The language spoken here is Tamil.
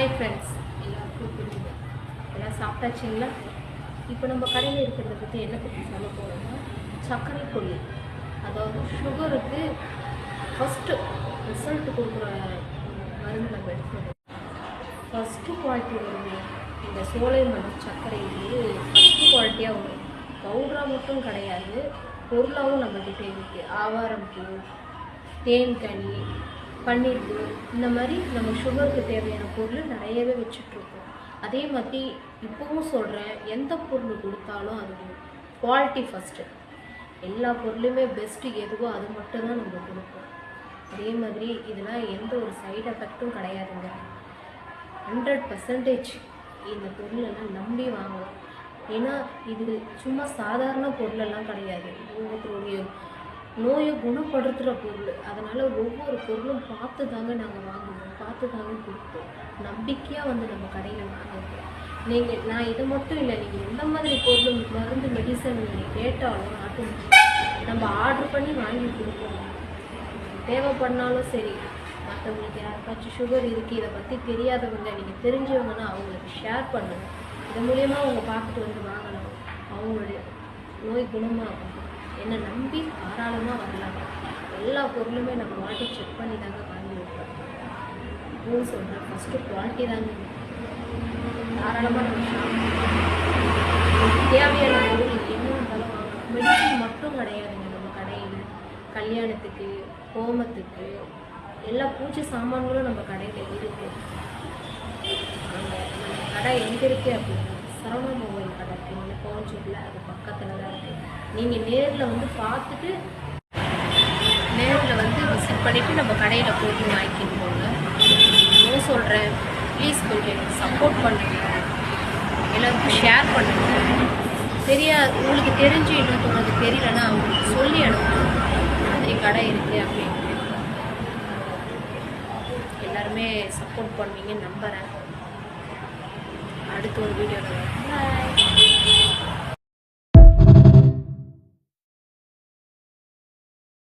ஹாய் ஃப்ரெண்ட்ஸ், எல்லாருக்கும் புரியுது. எல்லாம் சாப்பிட்டாச்சிங்களா? இப்போ நம்ம கடையில் இருக்கிறத பற்றி என்ன பற்றி சொல்ல போகிறோம்னா, சர்க்கரை கொல்லி, அதாவது சுகருக்கு ஃபஸ்ட்டு ரிசல்ட் கொடுக்குற மருந்து நம்ம எடுத்துக்கணும். ஃபஸ்ட்டு குவாலிட்டி வருது இந்த சோலை மருந்து சர்க்கரை வந்து ஃபஸ்ட்டு குவாலிட்டியாக வரும். பவுடராக மட்டும் கிடையாது, பொருளாகவும் நம்மக்கிட்ட இருக்குது. ஆவாரம்பூ, தேன்கனி, பன்னீர்பூ, இந்த மாதிரி நம்ம சுகருக்கு தேவையான பொருள் நிறையவே வச்சுட்ருக்கோம். அதே மாதிரி இப்போவும் சொல்கிறேன், எந்த பொருள் கொடுத்தாலும் அது குவாலிட்டி ஃபஸ்ட்டு. எல்லா பொருளுமே பெஸ்ட்டு எதுவோ அது மட்டும்தான் நம்ம கொடுப்போம். அதே மாதிரி இதெல்லாம் எந்த ஒரு சைடு எஃபெக்டும் கிடையாதுங்க. 100% இந்த பொருளெல்லாம் நம்பி வாங்கலாம். ஏன்னா இது சும்மா சாதாரண பொருளெல்லாம் கிடையாது, ஒவ்வொருத்தருடைய நோயை குணப்படுத்துகிற பொருள். அதனால் ஒவ்வொரு பொருளும் பார்த்து தாங்க நாங்கள் வாங்குவோம், பார்த்து தாங்க கொடுப்போம். நம்பிக்கையாக வந்து நம்ம கடையில் வாங்குவோம். நான் இதை மட்டும் இல்லை, நீங்கள் எந்த மாதிரி பொருள் மருந்து மெடிசன் நீங்கள் கேட்டாலும் நம்ம ஆர்டர் பண்ணி வாங்கி கொடுப்போம். தேவைப்படனாலும் சரி, மற்றவங்களுக்கு யாருக்காச்சும் சுகர் இருக்குது, இதை பற்றி தெரியாதவங்க, நீங்கள் தெரிஞ்சவங்கன்னா அவங்களுக்கு ஷேர் பண்ணுங்கள். இது மூலயமா அவங்க பார்த்துட்டு வந்து வாங்கணும், அவங்களுடைய நோய் குணமாகும். என்னை நம்பி தாராளமாக வரலாம். எல்லா பொருளுமே நம்ம வாட்டி செக் பண்ணி தாங்க வாங்கி வைப்போம். இப்போவும் சொல்கிறேன், ஃபஸ்ட்டு குவாலிட்டி தாங்க. தாராளமாக நம்ம தேவையான பொருள் என்ன இருந்தாலும் வாங்கலாம். மெடிசன் மட்டும் கிடையாதுங்க நம்ம கடையில். கல்யாணத்துக்கு, ஹோமத்துக்கு, எல்லா பூஜை சாமான்களும் நம்ம கடையில் இருக்குது. நம்ம கடை எங்கே இருக்குது அப்படின்னா, சரவணா மொபைல் கடை இருக்குங்க, கோவஞ்சூரில். அது பக்கத்தில் தான் இருக்குது. நீங்கள் நேரில் வந்து பார்த்துட்டு நேரில் வந்து விசிட் பண்ணிவிட்டு நம்ம கடையில் போட்டு வாங்கிக்கிட்டு போங்க. இன்னும் சொல்கிறேன், ப்ளீஸ் கொஞ்சம் எனக்கு சப்போர்ட் பண்ணுங்கள், எல்லோருக்கும் ஷேர் பண்ணுங்கள். உங்களுக்கு தெரிஞ்சு இன்னொருத்தவங்களுக்கு தெரியலன்னா அவங்களுக்கு சொல்லி அனுப்பணும், இந்த மாதிரி கடை இருக்குது அப்படின்னு. எல்லாருமே சப்போர்ட் பண்ணுவீங்கன்னு நம்புகிறேன். அடுத்த ஒரு வீடியோவில் பாய்.